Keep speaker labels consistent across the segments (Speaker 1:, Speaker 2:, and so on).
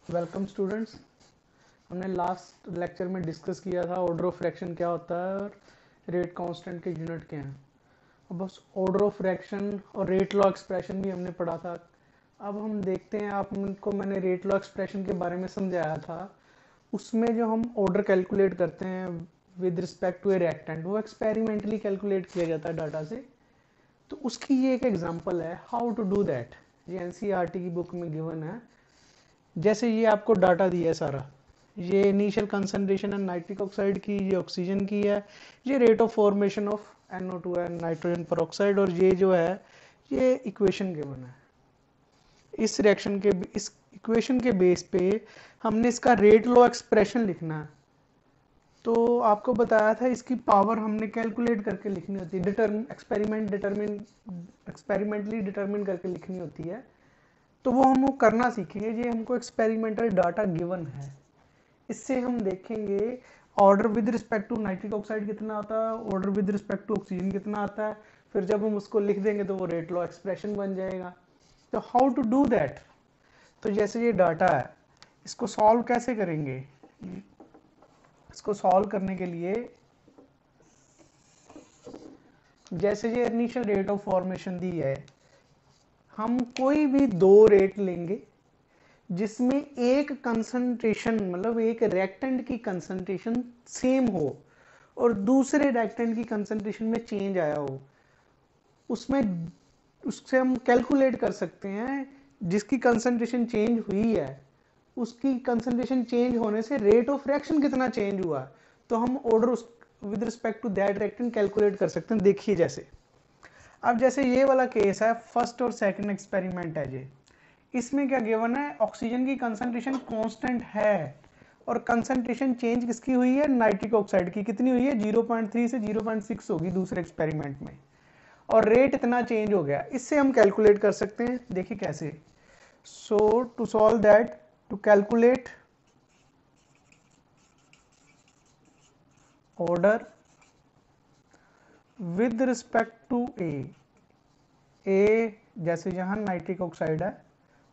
Speaker 1: Welcome students. हमने last lecture में discuss किया था ऑर्डर ऑफ फ्रैक्शन क्या होता है और रेट कांस्टेंट के यूनिट क्या हैं। अब बस ऑर्डर ऑफ फ्रैक्शन और रेट लॉ एक्सप्रेशन भी हमने पढ़ा था। अब हम देखते हैं, आपको मैंने रेट लॉ एक्सप्रेशन के बारे में समझाया था। उसमें जो हम ऑर्डर कैलकुलेट करते हैं with respect to a reactant, वो एक्सपेरिमेंटली कैलकुलेट किया जाता है डाटा से। तो उसकी ये एक एग्जांपल है हाउ टू डू दैट। ये एनसीईआरटी की बुक में गिवन है। जैसे ये आपको डाटा दिया है सारा, ये इनिशियल कंसंट्रेशन है नाइट्रिक ऑक्साइड की, ये ऑक्सीजन की है, ये rate of formation of NO2 है नाइट्रोजन पर ऑक्साइड, और ये जो है ये इक्वेशन गिवन है। इस रिएक्शन के इस इक्वेशन के बेस पे हमने इसका रेट लॉ एक्सप्रेशन लिखना है। तो आपको बताया था इसकी पावर हमने कैलकुलेट करके लिखनी होती है, एक्सपेरिमेंटली डिटरमिन करके लिखनी होती है। तो वो हम करना सीखेंगे। ये हमको एक्सपेरिमेंटल डाटा गिवन है, इससे हम देखेंगे order with respect to nitric oxide कितना आता है, order with respect to oxygen कितना आता है। फिर जब हम उसको लिख देंगे तो वो रेट लॉ एक्सप्रेशन बन जाएगा। तो हाउ टू डू दैट। तो जैसे ये डाटा है, इसको सॉल्व कैसे करेंगे। इसको सॉल्व करने के लिए जैसे ये इनिशियल रेट ऑफ फॉर्मेशन दी है, हम कोई भी दो रेट लेंगे जिसमें एक कंसंट्रेशन, मतलब एक रेक्टेंट की कंसंट्रेशन सेम हो और दूसरे रेक्टेंट की कंसंट्रेशन में चेंज आया हो। उसमें उससे हम कैलकुलेट कर सकते हैं जिसकी कंसंट्रेशन चेंज हुई है, उसकी कंसंट्रेशन चेंज होने से रेट ऑफ रिएक्शन कितना चेंज हुआ। तो हम ऑर्डर उस with respect to that reactant calculate कर सकते हैं। देखिए जैसे अब जैसे ये वाला केस है, फर्स्ट और सेकंड एक्सपेरिमेंट है ये। इसमें क्या गिवन है, ऑक्सीजन की कंसंट्रेशन कांस्टेंट है और कंसंट्रेशन चेंज किसकी हुई है, नाइट्रिक ऑक्साइड की। कितनी हुई है, 0.3 से 0.6 होगी दूसरे एक्सपेरिमेंट में, और रेट इतना चेंज हो गया। इससे हम कैलकुलेट कर सकते हैं। देखिए कैसे। So to solve that, to calculate order with respect to A जैसे यहां नाइट्रिक ऑक्साइड है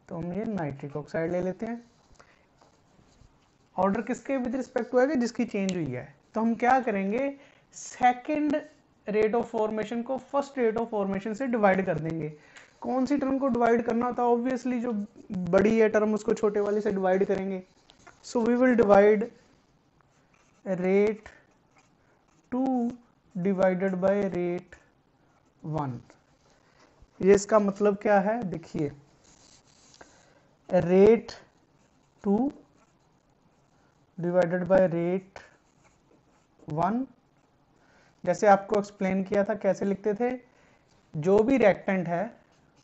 Speaker 1: तो हम ये नाइट्रिक ऑक्साइड ले लेते हैं। ऑर्डर किसके विद रिस्पेक्ट टू है, जिसकी चेंज हुई है। तो हम क्या करेंगे, सेकंड रेट ऑफ फॉर्मेशन को फर्स्ट रेट ऑफ फॉर्मेशन से डिवाइड कर देंगे। कौन सी टर्म को डिवाइड करना होता है, ऑब्वियसली जो बड़ी है टर्म उसको छोटे वाले से डिवाइड करेंगे। So we will divide rate 2 divided by rate 1। ये इसका मतलब क्या है, देखिए रेट 2 डिवाइडेड बाय रेट 1। जैसे आपको एक्सप्लेन किया था कैसे लिखते थे, जो भी रेक्टेंट है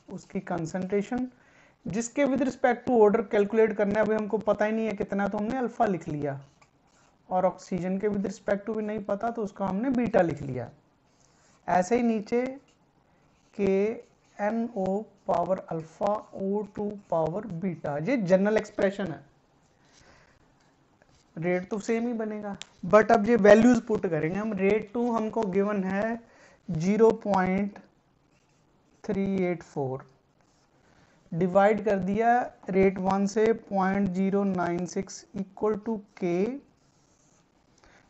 Speaker 1: उसकी कंसंट्रेशन जिसके with respect to order calculate करना है, अभी हमको पता ही नहीं है कितना, तो हमने अल्फा लिख लिया। और ऑक्सीजन के विद रिस्पेक्ट टू भी नहीं पता तो उसका हमने बीटा लिख लिया। ऐसे ही नीचे के NO power alpha O2 power beta, ये जनरल एक्सप्रेशन है। रेट तो सेम ही बनेगा, बट अब ये वैल्यूज पुट करेंगे हम। रेट 2 हमको गिवन है 0.384, डिवाइड कर दिया रेट 1 से 0.096 इक्वल टू के।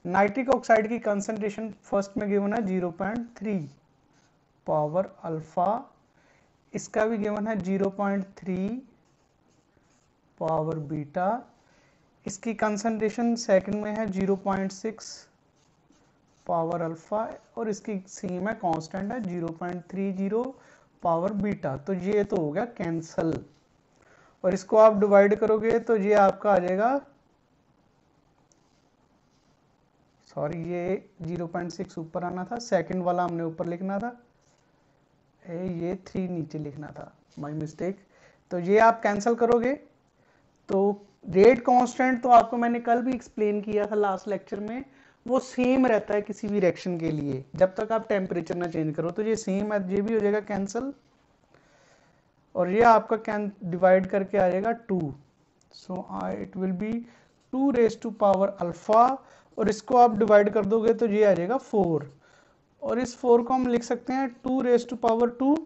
Speaker 1: नाइट्रिक ऑक्साइड की कंसंट्रेशन फर्स्ट में गिवन है 0.3 पावर अल्फा, इसका भी गिवन है 0.3 पावर बीटा, इसकी कंसंट्रेशन सेकंड में है 0.6 पावर अल्फा, और इसकी सेम है कांस्टेंट है 0.30 पावर बीटा। तो ये तो हो गया कैंसल, और इसको आप डिवाइड करोगे तो ये आपका आ जाएगा, सॉरी ये 0.6 ऊपर आना था, सेकंड वाला हमने ऊपर लिखना था, ये 3 नीचे लिखना था, माय मिस्टेक। तो ये आप कैंसिल करोगे तो रेट कांस्टेंट तो आपको मैंने कल भी एक्सप्लेन किया था लास्ट लेक्चर में, वो सेम रहता है किसी भी रिएक्शन के लिए जब तक आप टेम्परेचर ना चेंज करो। तो ये सेम है, ये भी हो जाएगा कैंसिल, और ये आपका डिवाइड करके आ जाएगा 2। So it will be 2 raise to power alpha, और इसको आप डिवाइड कर दोगे तो ये आ जाएगा 4, और इस 4 को हम लिख सकते हैं 2 raise to power 2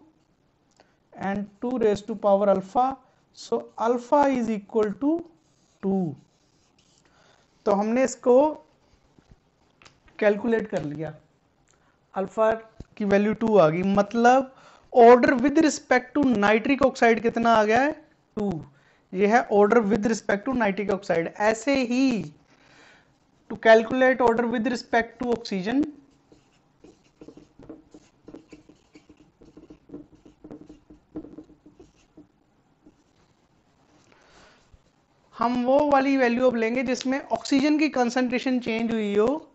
Speaker 1: and 2 raise to power alpha. So alpha is equal to 2। तो हमने इसको कैलकुलेट कर लिया, अल्फा की वैल्यू 2 आ गई, मतलब order with respect to nitric oxide कितना आ गया है 2। ये है order with respect to nitric oxide. ऐसे ही to calculate order with respect to oxygen, हम वो वाली वैल्यू अब लेंगे जिसमें ऑक्सीजन की कंसंट्रेशन चेंज हुई हो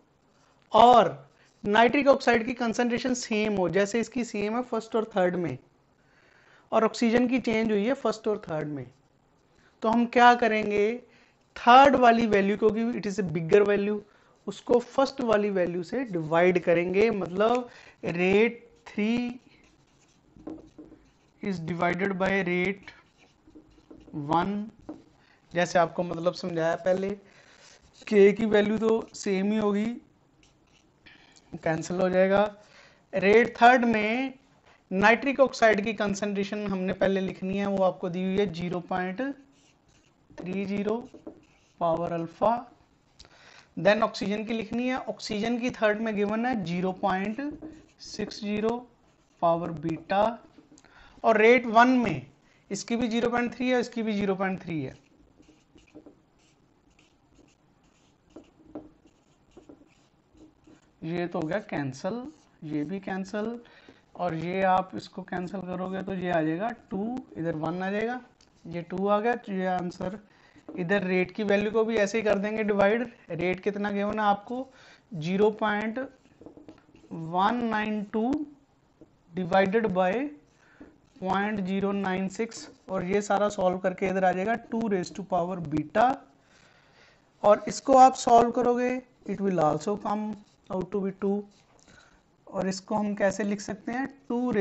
Speaker 1: और नाइट्रिक ऑक्साइड की कंसंट्रेशन सेम हो। जैसे इसकी सेम है फर्स्ट और थर्ड में, और ऑक्सीजन की चेंज हुई है फर्स्ट और थर्ड में। तो हम क्या करेंगे, थर्ड वाली वैल्यू, क्योंकि it is a bigger value, उसको फर्स्ट वाली वैल्यू से डिवाइड करेंगे। मतलब rate 3 is divided by rate 1। जैसे आपको मतलब समझाया पहले, के की वैल्यू तो सेम ही होगी, कैंसिल हो जाएगा। रेट थर्ड में नाइट्रिक ऑक्साइड की कंसंट्रेशन हमने पहले लिखनी है, वो आपको दी हुई है 0.30 पावर अल्फा। देन ऑक्सीजन की लिखनी है, ऑक्सीजन की थर्ड में गिवन है 0.60 पावर बीटा। और रेट 1 में इसकी भी 0.3 है, इसकी भी 0.3 है। ये तो हो गया कैंसल, ये भी कैंसल, और ये आप इसको कैंसिल करोगे तो ये आ जाएगा 2, इधर 1 आ जाएगा, ये 2 आ गया। तो ये आंसर, इधर रेट की वैल्यू को भी ऐसे ही कर देंगे डिवाइड। रेट कितना गिवन है आपको 0.192 डिवाइडेड बाय 0.096, और ये सारा सॉल्व करके इधर आ जाएगा 2 बीटा। और इसको आप सॉल्व करोगे, it will also come out to be 2। और इसको हम कैसे लिख सकते हैं, 2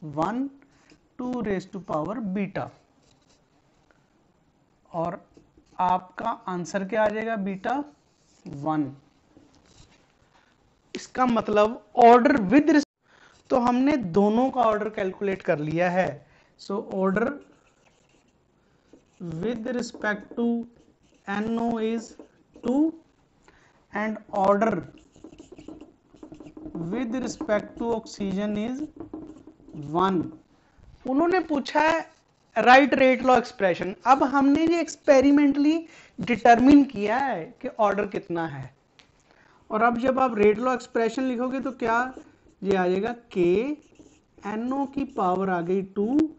Speaker 1: 1 2 बीटा, और आपका आंसर क्या आ जाएगा बीटा 1। इसका मतलब ऑर्डर विद, तो हमने दोनों का ऑर्डर कैलकुलेट कर लिया है। So order with respect to NO is 2 and order with respect to oxygen is 1। उन्होंने पूछा है राइट रेट लॉ एक्सप्रेशन। अब हमने ये एक्सपेरिमेंटली डिटरमिन किया है कि ऑर्डर कितना है, और अब जब आप रेट लॉ एक्सप्रेशन लिखोगे तो क्या ये आ जाएगा, के NO की पावर आ गई 2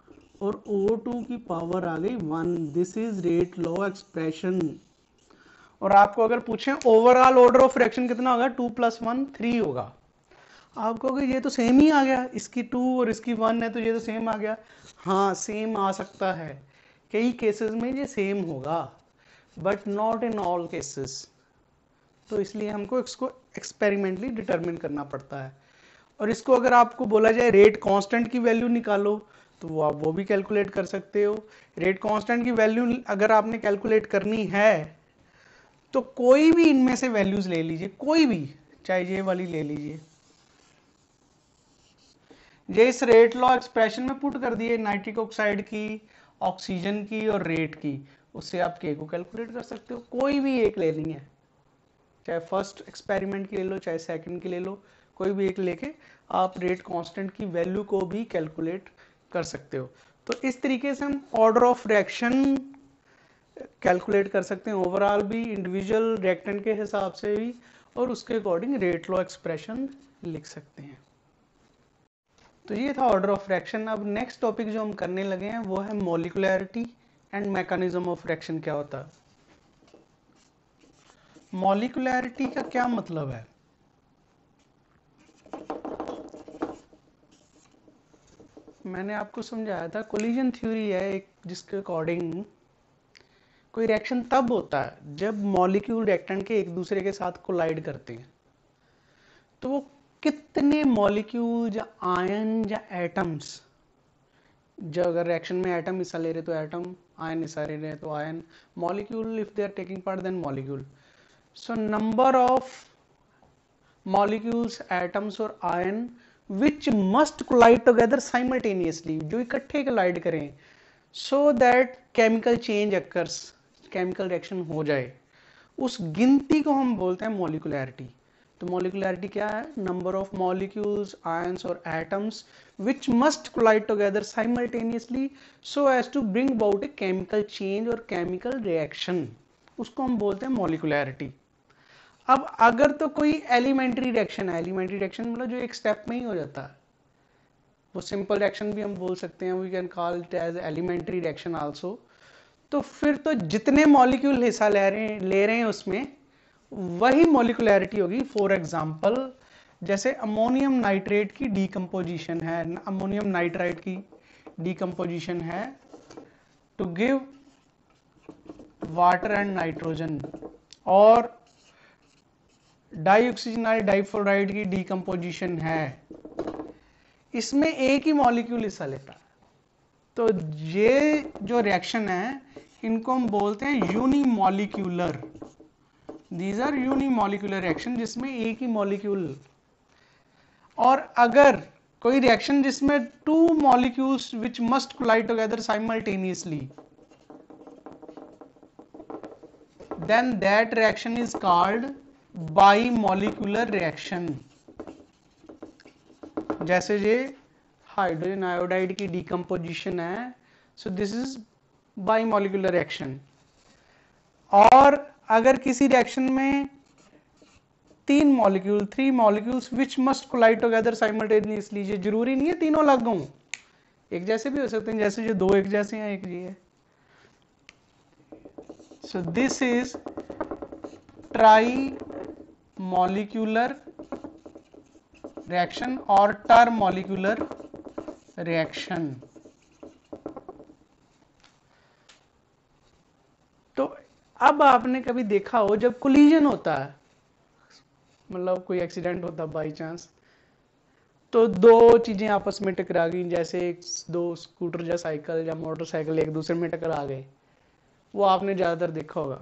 Speaker 1: और O2 की पावर आ गई 1। This is rate law expression. और आपको अगर पूछें ओवरऑल ऑर्डर ऑफ फ्रैक्शन कितना होगा, 2 + 1 3 होगा। आप कहोगे ये तो सेम ही आ गया, इसकी 2 और इसकी 1 है तो ये तो सेम आ गया। हाँ सेम आ सकता है, कई केसेस में ये सेम होगा, but not in all cases. तो इसलिए हमको इसको एक्सपेरिमेंटली डिटरमिन करना पड़ता है। और इसको अगर आपको बोला जाए रेट कांस्टेंट की वैल्यू निकालो, तो वो आप वो भी कैलकुलेट कर सकते हो। रेट कांस्टेंट की वैल्यू अगर आपने कैलकुलेट करनी है तो कोई भी इनमें से वैल्यूज ले लीजिए, कोई भी, चाहे ये वाली ले लीजिए। ये इस रेट लॉ एक्सप्रेशन में पुट कर दिए, नाइट्रिक ऑक्साइड की, ऑक्सीजन की और रेट की, उससे आप के को कैलकुलेट कर सकते हो। कोई भी एक लेनी है, चाहे फर्स्ट एक्सपेरिमेंट की ले लो, चाहे सेकंड की ले लो, कोई भी एक लेके आप रेट कांस्टेंट की वैल्यू को भी कैलकुलेट कर सकते हो। तो इस तरीके से हम ऑर्डर ऑफ रिएक्शन कैलकुलेट कर सकते हैं, ओवरऑल भी, इंडिविजुअल रिएक्टेंट के हिसाब से भी, और उसके अकॉर्डिंग रेट लॉ एक्सप्रेशन लिख सकते हैं। तो ये था ऑर्डर ऑफ रिएक्शन। अब नेक्स्ट टॉपिक जो हम करने लगे हैं वो है मॉलिक्यूलैरिटी एंड मैकेनिज्म ऑफ रिएक्शन। क्या होता है मॉलिक्यूलैरिटी का, क्या मतलब है? मैंने आपको समझाया था, कोलिजन थ्योरी है एक, जिसके अकॉर्डिंग कोई रिएक्शन तब होता है जब मॉलिक्यूल रिएक्टेंट के एक दूसरे के साथ कोलाइड करते हैं। तो वो कितने मॉलिक्यूल या आयन या एटम्स, जो अगर रिएक्शन में एटम हिस्सा ले रहे तो एटम, आयन हिस्सा ले रहे तो ion, molecule if they are taking part then molecule. So number of molecules, atoms और ion which must collide together simultaneously, जो इकट्ठे कोलाइड करें, so that chemical change occurs, chemical reaction हो जाए, उस गिनती को हम बोलते हैं मॉलिक्यूलैरिटी। तो मॉलिक्यूलैरिटी क्या है? नंबर ऑफ मॉलिक्यूल्स, आयंस और atoms which must collide together simultaneously so as to bring about a chemical change और chemical reaction, उसको हम बोलते हैं मॉलिक्यूलैरिटी। अब अगर तो कोई एलिमेंट्री रिएक्शन है, एलिमेंट्री रिएक्शन मतलब जो एक स्टेप में ही हो जाता है, वो सिंपल रिएक्शन भी हम बोल सकते हैं, we can call it as elementary reaction also. तो फिर तो जितने मॉलिक्यूल हिस्सा ले रहे हैं उसमें वही मॉलिक्यूलैरिटी होगी। फॉर एग्जांपल जैसे अमोनियम नाइट्रेट की डीकंपोजिशन है, अमोनियम नाइट्राइट की डीकंपोजिशन है to give water and nitrogen, और डाइऑक्सीजनाइड डाइफ्लोराइड की डीकंपोजिशन है, इसमें एक ही मॉलिक्यूल हिस्सा लेता है। तो ये जो रिएक्शन है इनको हम बोलते हैं unimolecular. These are unimolecular reaction जिसमें एक ही मॉलिक्यूल। और अगर कोई रिएक्शन जिसमें two molecules which must collide together simultaneously, then that reaction is called bimolecular reaction. जैसे ये हाइड्रोजन आयोडाइड की डीकंपोजिशन है, so this is bimolecular reaction. और अगर किसी रिएक्शन में तीन molecule, three molecules which must collide together simultaneously, ये जरूरी नहीं है तीनों अलग हों, एक जैसे भी हो सकते हैं, जैसे जो दो एक जैसे हैं, एक ये है। So this is try molecular reaction और टर मॉलिक्यूलर रिएक्शन। तो अब आपने कभी देखा हो जब कोलिजन होता है, मतलब कोई एक्सीडेंट होता बाई चांस, तो दो चीजें आपस में टकरा गई, जैसे दो स्कूटर या साइकिल या मोटरसाइकिल एक दूसरे में टकरा गए, वो आपने ज्यादातर देखा होगा।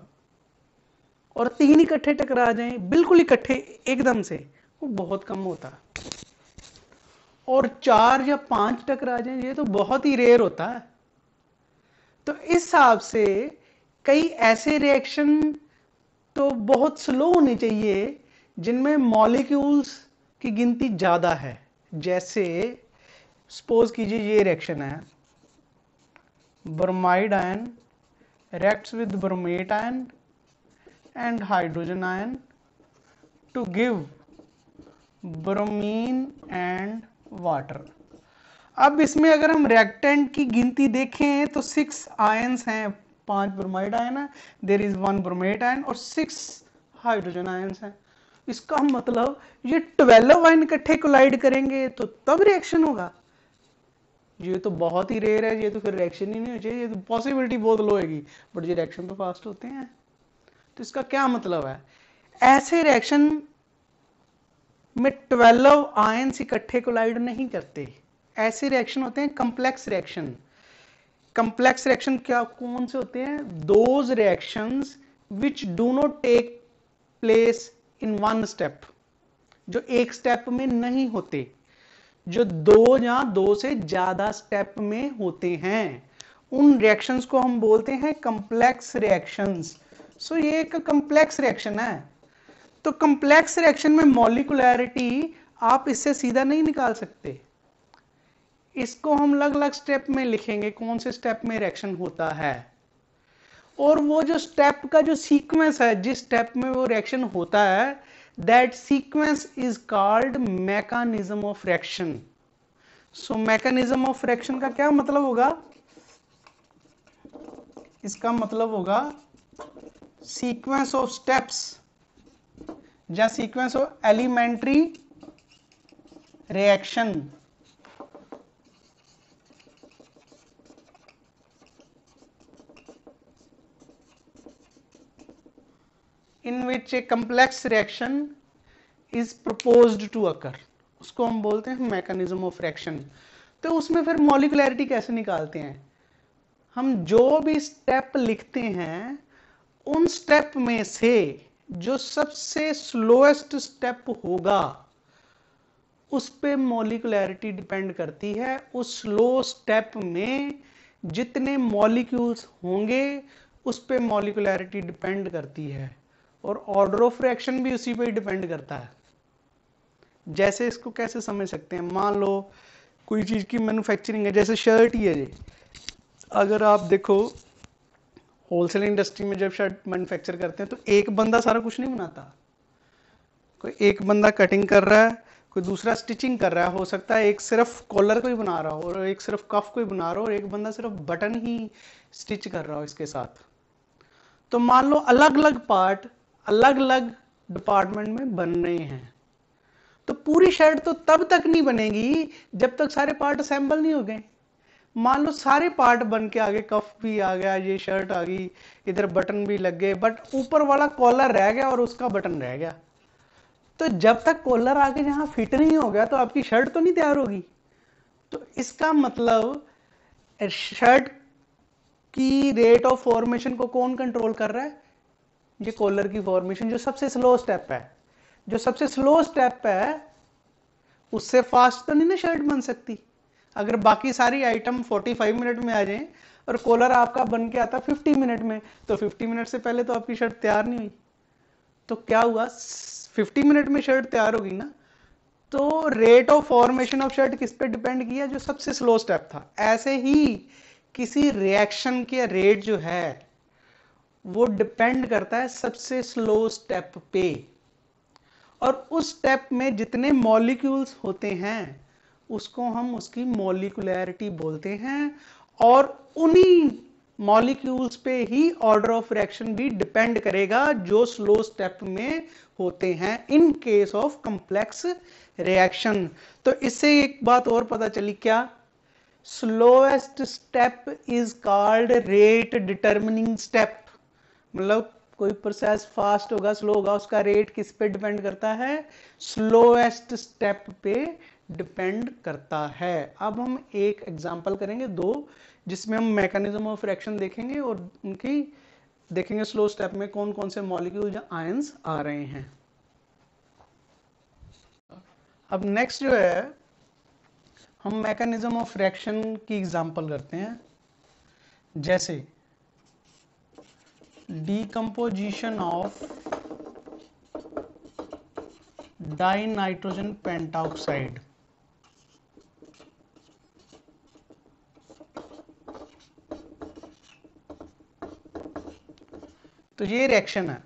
Speaker 1: और तीन इकट्ठे टकरा जाएं बिल्कुल इकट्ठे एकदम से, वो बहुत कम होता है। और चार या पांच टकरा जाएं ये तो बहुत ही रेयर होता है। तो इस हिसाब से कई ऐसे रिएक्शन तो बहुत स्लो होने चाहिए जिनमें मॉलिक्यूल्स की गिनती ज्यादा है। जैसे सपोज कीजिए ये रिएक्शन है, bromide ion reacts with bromate ion and hydrogen ion to give bromine and water। अब इसमें अगर हम रिएक्टेंट की गिनती देखें तो 6 आयंस हैं, 5 ब्रोमाइड आयन है, देयर इज 1 ब्रोमेट आयन और 6 हाइड्रोजन आयंस हैं। इसका मतलब ये 12 आयन इकट्ठे कोलाइड करेंगे तो तब रिएक्शन होगा। ये तो बहुत ही रेयर है, ये तो फिर रिएक्शन ही नहीं हो चाहिए, ये तो पॉसिबिलिटी बहुत लो होगी, बट ये रिएक्शन तो फास्ट होते हैं। तो इसका क्या मतलब है? ऐसे रिएक्शन में 12 आयंस इकट्ठे कोलाइड नहीं करते, ऐसे रिएक्शन होते हैं कॉम्प्लेक्स रिएक्शन। कॉम्प्लेक्स रिएक्शन क्या कौन से होते हैं? Those reactions which do not take place in one step, जो एक स्टेप में नहीं होते, जो दो या दो से ज्यादा स्टेप में होते हैं, उन रिएक्शंस को हम बोलते हैं कॉम्प्लेक्स रिएक्शंस। सो ये एक कॉम्प्लेक्स रिएक्शन है। तो कॉम्प्लेक्स रिएक्शन में मॉलिक्यूलैरिटी आप इससे सीधा नहीं निकाल सकते, इसको हम अलग अलग स्टेप में लिखेंगे, कौन से स्टेप में रिएक्शन होता है। और वो जो स्टेप का जो सीक्वेंस है, जिस स्टेप में वो रिएक्शन होता है, that sequence is called mechanism of reaction। so mechanism of reaction का क्या मतलब होगा? इसका मतलब होगा sequence of steps या sequence of elementary reaction in which a complex reaction is proposed to occur। उसको हम बोलते हैं मैकेनिज्म ऑफ रिएक्शन। तो उसमें फिर मॉलिक्यूलैरिटी कैसे निकालते हैं? हम जो भी स्टेप लिखते हैं उन स्टेप में से जो सबसे स्लोएस्ट स्टेप होगा उस पे मॉलिक्यूलैरिटी डिपेंड करती है। उस स्लो स्टेप में जितने मॉलिक्यूल्स होंगे उस पे मॉलिकुलैरिटी डिपेंड करती है और ऑर्डर ऑफ रिएक्शन भी उसी पे ही डिपेंड करता है। जैसे इसको कैसे समझ सकते हैं, मान लो कोई चीज़ की मैन्युफैक्चरिंग है, जैसे शर्ट ही है जी। अगर आप देखो होलसेल इंडस्ट्री में जब शर्ट मैन्युफैक्चर करते हैं तो एक बंदा सारा कुछ नहीं बनाता, कोई एक बंदा कटिंग कर रहा है, कोई दूसरा स्टिचिंग कर रहा है, हो सकता है एक सिर्फ कॉलर को ही बना रहा हो और एक सिर्फ कफ को ही बना रहा हो और एक बंदा सिर्फ बटन ही स्टिच कर रहा हो इसके साथ। तो मान लो अलग अलग पार्ट अलग अलग डिपार्टमेंट में बन रहे हैं, तो पूरी शर्ट तो तब तक नहीं बनेगी जब तक सारे पार्ट असेंबल नहीं हो गए। मान लो सारे पार्ट बन के आ गए, कफ भी आ गया, ये शर्ट आ गई, इधर बटन भी लग गए, बट ऊपर वाला कॉलर रह गया और उसका बटन रह गया। तो जब तक कॉलर आके जहां फिट नहीं हो गया तो आपकी शर्ट तो नहीं तैयार होगी। तो इसका मतलब शर्ट की रेट ऑफ फॉर्मेशन को कौन कंट्रोल कर रहा है? ये कॉलर की फॉर्मेशन, जो सबसे स्लो स्टेप है। जो सबसे स्लो स्टेप है उससे फास्ट तो नहीं ना शर्ट बन सकती। अगर बाकी सारी आइटम 45 मिनट में आ जाए और कॉलर आपका बन के आता 50 मिनट में, तो 50 मिनट से पहले तो आपकी शर्ट तैयार नहीं हुई। तो क्या हुआ, 50 मिनट में शर्ट तैयार होगी ना। तो rate of formation of shirt किस पे डिपेंड किया? जो सबसे स्लो स्टेप था। ऐसे ही किसी रिएक्शन के रेट जो है वो डिपेंड करता है सबसे स्लो स्टेप पे, और उस स्टेप में जितने मॉलिक्यूल्स होते हैं उसको हम उसकी मॉलिक्यूलैरिटी बोलते हैं, और उन्हीं मॉलिक्यूल्स पे ही ऑर्डर ऑफ रिएक्शन भी डिपेंड करेगा जो स्लो स्टेप में होते हैं in case of complex reaction. तो इससे एक बात और पता चली, क्या? Slowest step is called rate determining step. मतलब कोई प्रोसेस फास्ट होगा स्लो होगा, उसका रेट किस पे डिपेंड करता है? स्लोएस्ट स्टेप पे डिपेंड करता है। अब हम एक एग्जांपल करेंगे, दो, जिसमें हम मैकेनिज्म ऑफ रिएक्शन देखेंगे और उनकी देखेंगे स्लो स्टेप में कौन कौन से मॉलिक्यूल या आयंस आ रहे हैं। अब नेक्स्ट जो है, हम मैकेनिज्म ऑफ रिएक्शन की एग्जांपल करते हैं, जैसे decomposition of डाइनाइट्रोजन पेंटाऑक्साइड। तो ये रिएक्शन है,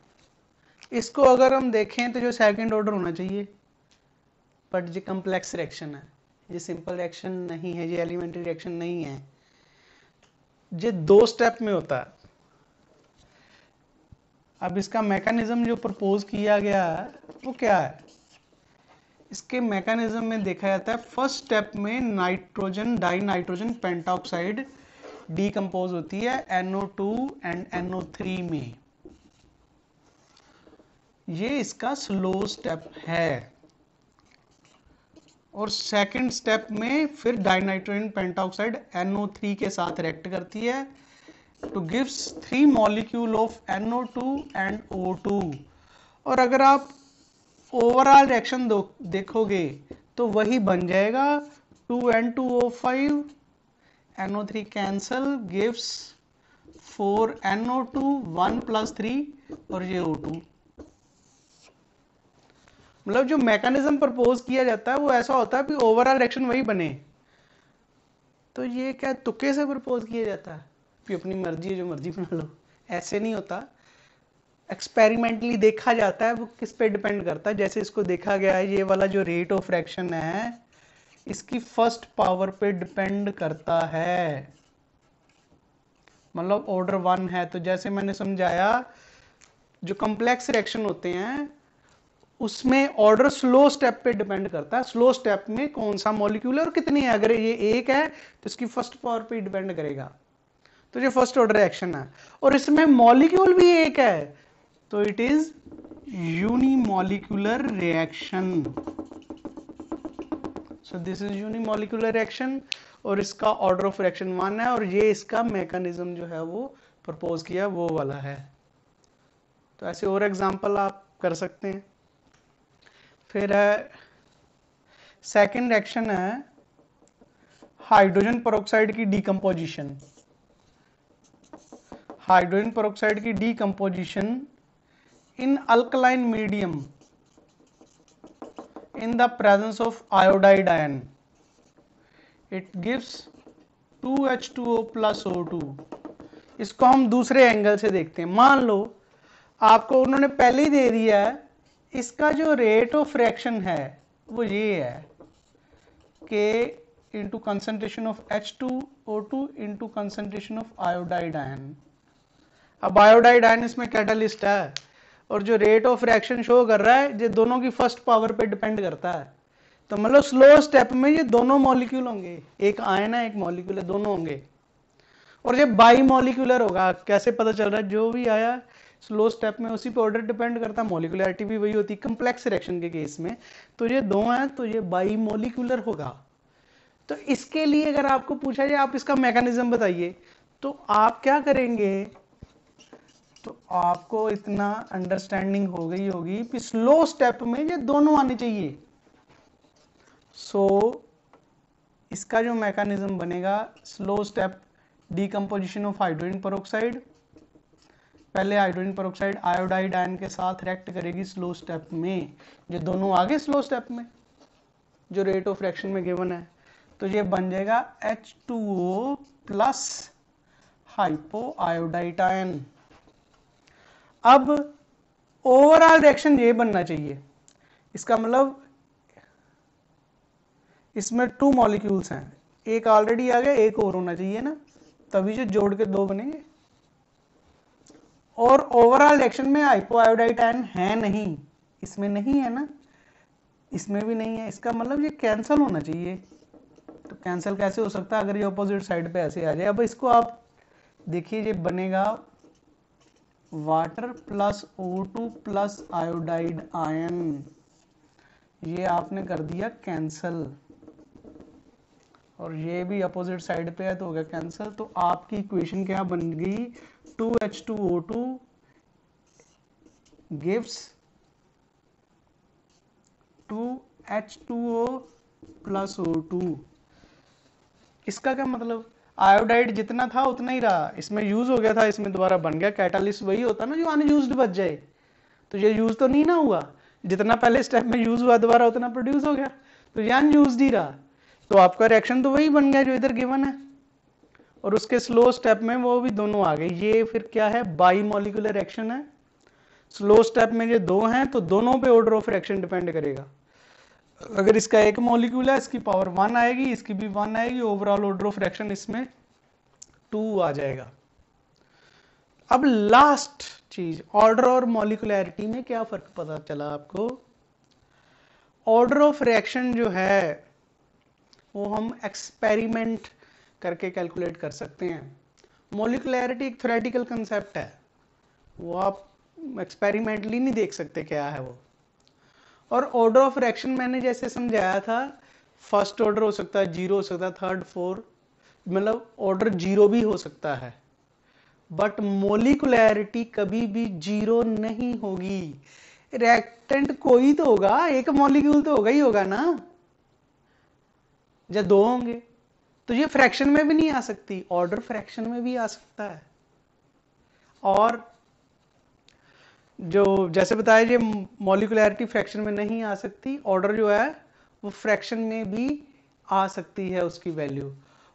Speaker 1: इसको अगर हम देखें तो जो सेकंड ऑर्डर होना चाहिए, बट ये कॉम्प्लेक्स रिएक्शन है, ये सिंपल रिएक्शन नहीं है, ये एलिमेंट्री रिएक्शन नहीं है, ये दो स्टेप में होता है। अब इसका मैकेनिज्म जो प्रपोज किया गया है वो क्या है? इसके मैकेनिज्म में देखा जाता है, फर्स्ट स्टेप में नाइट्रोजन डाइनाइट्रोजन पेंटाऑक्साइड डीकंपोज होती है NO2 एंड NO3 में। ये इसका स्लो स्टेप है। और सेकंड स्टेप में फिर डाइनाइट्रोजन पेंटाऑक्साइड NO3 के साथ रिएक्ट करती है two gives 3 molecule of NO2 and O2। और अगर आप ओवरऑल रिएक्शन देखोगे तो वही बन जाएगा 2N2O5, NO3 cancel, gives 4NO2, 1 + 3 और ये O2। मतलब जो मैकेनिज्म प्रपोज किया जाता है वो ऐसा होता है कि ओवरऑल रिएक्शन वही बने। तो ये क्या तुक्के से प्रपोज किया जाता है कि अपनी मर्जी है जो मर्जी बना लो? ऐसे नहीं होता। एक्सपेरिमेंटली देखा जाता है, वो किस पे डिपेंड करता है। जैसे इसको देखा गया है, ये वाला जो रेट ऑफ रिएक्शन है इसकी फर्स्ट पावर पे डिपेंड करता है, मतलब ऑर्डर 1 है। तो जैसे मैंने समझाया, जो कॉम्प्लेक्स रिएक्शन होते हैं उसमें ऑर्डर स्लो स्टेप पे डिपेंड करता है, स्लो स्टेप में कौन सा मॉलिक्यूल है और कितनी है। अगर ये एक है तो इसकी फर्स्ट पावर पे डिपेंड करेगा। तो ये फर्स्ट ऑर्डर रिएक्शन है और इसमें मॉलिक्यूल भी एक है, तो it is unimolecular reaction. So this is unimolecular reaction और इसका ऑर्डर ऑफ रिएक्शन 1 है और ये इसका मैकेनिज्म जो है वो प्रपोज किया वो वाला है। तो ऐसे और एग्जांपल आप कर सकते हैं। फिर है सेकेंड रिएक्शन है हाइड्रोजन पेरोक्साइड की डीकंपोजिशन। हाइड्रोजन पेरोक्साइड की decomposition in alkaline medium in the presence of iodide ion, it gives 2H2O plus O2। इसको हम दूसरे एंगल से देखते हैं। मान लो आपको उन्होंने पहले ही दे दिया है, इसका जो रेट ऑफ रिएक्शन है वो ये है K into concentration of H2O2 into concentration of iodide ion. अब आयोडाइड आयन इसमें कैटालिस्ट है और जो रेट ऑफ रिएक्शन शो कर रहा है ये दोनों की फर्स्ट पावर पे डिपेंड करता है। तो मतलब स्लो स्टेप में ये दोनों मॉलिक्यूल होंगे, एक आयन है एक मॉलिक्यूल है, दोनों होंगे। और ये बाई मॉलिक्यूलर होगा। कैसे पता चल रहा है? जो भी आया स्लो स्टेप में उसी पे ऑर्डर डिपेंड करता है, मॉलिक्यूलरिटी भी वही होती है कम्प्लेक्स रिएक्शन के केस में। तो ये दो हैं तो ये बाई मॉलिक्यूलर होगा। तो इसके लिए अगर आपको पूछा जाए आप इसका मैकेनिज्म बताइए, तो आप क्या करेंगे? तो आपको इतना अंडरस्टैंडिंग हो गई होगी कि स्लो स्टेप में ये दोनों आने चाहिए। सो इसका जो मैकेनिज्म बनेगा, slow step decomposition of hydrogen peroxide. पहले हाइड्रोजन पेरोक्साइड आयोडाइड आयन के साथ रिएक्ट करेगी स्लो स्टेप में, ये दोनों आगे स्लो स्टेप में जो रेट ऑफ रिएक्शन में गिवन है। तो ये बन जाएगा H2O plus hypo iodide ion. अब ओवरऑल रिएक्शन ये बनना चाहिए, इसका मतलब इसमें 2 मॉलिक्यूल्स हैं, एक ऑलरेडी आ गया, एक और होना चाहिए ना, तभी जो जोड़ के 2 बनेंगे। और ओवरऑल रिएक्शन में हाइपोआयोडाइड आयन है नहीं, इसमें नहीं है ना, इसमें भी नहीं है, इसका मतलब ये कैंसिल होना चाहिए। तो कैंसिल कैसे हो सकता है? अगर ये ऑपोजिट साइड पे ऐसे आ जाए। अब इसको आप देखिए, ये बनेगा water plus O2 plus iodide ion, ये आपने कर दिया कैंसिल, और ये भी अपोजिट साइड पे है तो हो गया कैंसिल। तो आपकी इक्वेशन क्या बन गई? 2H2O2 gives 2H2O plus O2। इसका क्या मतलब? आयोडाइड जितना था उतना ही रहा, इसमें यूज हो गया था, इसमें दोबारा बन गया। कैटालिस्ट वही होता ना जो अनयूज्ड बच जाए, तो ये यूज तो नहीं ना हुआ, जितना पहले स्टेप में यूज हुआ दोबारा उतना प्रोड्यूस हो गया, तो ये अनयूज्ड ही रहा। तो आपका रिएक्शन तो वही बन गया जो इधर गिवन है, और उसके स्लो स्टेप में वो भी दोनों आ गए। ये फिर क्या है? बाई मॉलिक्यूलर रिएक्शन है। स्लो स्टेप में ये दो हैं तो दोनों पे ऑर्डर ऑफ रिएक्शन डिपेंड करेगा। अगर इसका एक मॉलिक्यूल है, इसकी पावर 1 आएगी, इसकी भी 1 आएगी, ओवरऑल ऑर्डर ऑफ रिएक्शन इसमें 2 आ जाएगा। अब लास्ट चीज, ऑर्डर और मॉलिक्यूलैरिटी में क्या फर्क पता चला आपको? ऑर्डर ऑफ रिएक्शन जो है वो हम एक्सपेरिमेंट करके कैलकुलेट कर सकते हैं। मॉलिक्यूलैरिटी एक थ्योरेटिकल कंसेप्ट है, वो आप एक्सपेरिमेंटली नहीं देख सकते क्या है वो। और ऑर्डर ऑफ रिएक्शन मैंने जैसे समझाया था, फर्स्ट ऑर्डर हो सकता है, 0 हो सकता है, 3rd 4th, मतलब ऑर्डर 0 भी हो सकता है, बट मॉलिक्यूलैरिटी कभी भी 0 नहीं होगी। रिएक्टेंट कोई तो होगा, एक मॉलिक्यूल तो होगा ही होगा ना, या 2 होंगे, तो ये फ्रैक्शन में भी नहीं आ सकती, ऑर्डर फ्रैक्शन में भी आ सकता है। और जो जैसे बताया, ये मॉलिक्यूलैरिटी फ्रैक्शन में नहीं आ सकती, ऑर्डर जो है वो फ्रैक्शन में भी आ सकती है उसकी वैल्यू।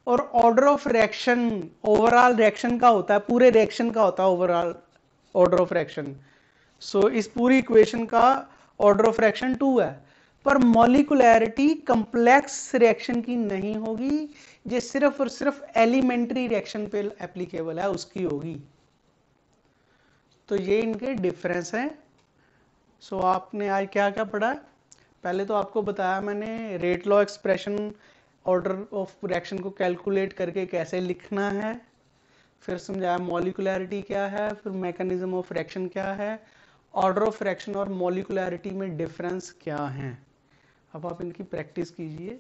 Speaker 1: और order of reaction overall reaction का होता है, पूरे रिएक्शन का होता है ओवरऑल ऑर्डर ऑफ रिएक्शन। सो इस पूरी इक्वेशन का ऑर्डर ऑफ रिएक्शन 2 है, पर मॉलिक्यूलैरिटी कंप्लेक्स रिएक्शन की नहीं होगी, ये सिर्फ और सिर्फ एलिमेंट्री रिएक्शन पे एप्लीकेबल है, उसकी होगी। तो ये इनके डिफरेंस हैं। सो आपने आज क्या क्या पढ़ा? पहले तो आपको बताया मैंने rate law expression, order of reaction को कैलकुलेट करके कैसे लिखना है, फिर समझाया मॉलिक्यूलैरिटी क्या है, फिर मैकेनिज्म ऑफ रिएक्शन क्या है, ऑर्डर ऑफ रिएक्शन और मॉलिक्यूलैरिटी में डिफरेंस क्या है। अब आप इनकी प्रैक्टिस कीजिए,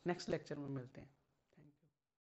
Speaker 1: नेक्स्ट लेक्चर में मिलते हैं।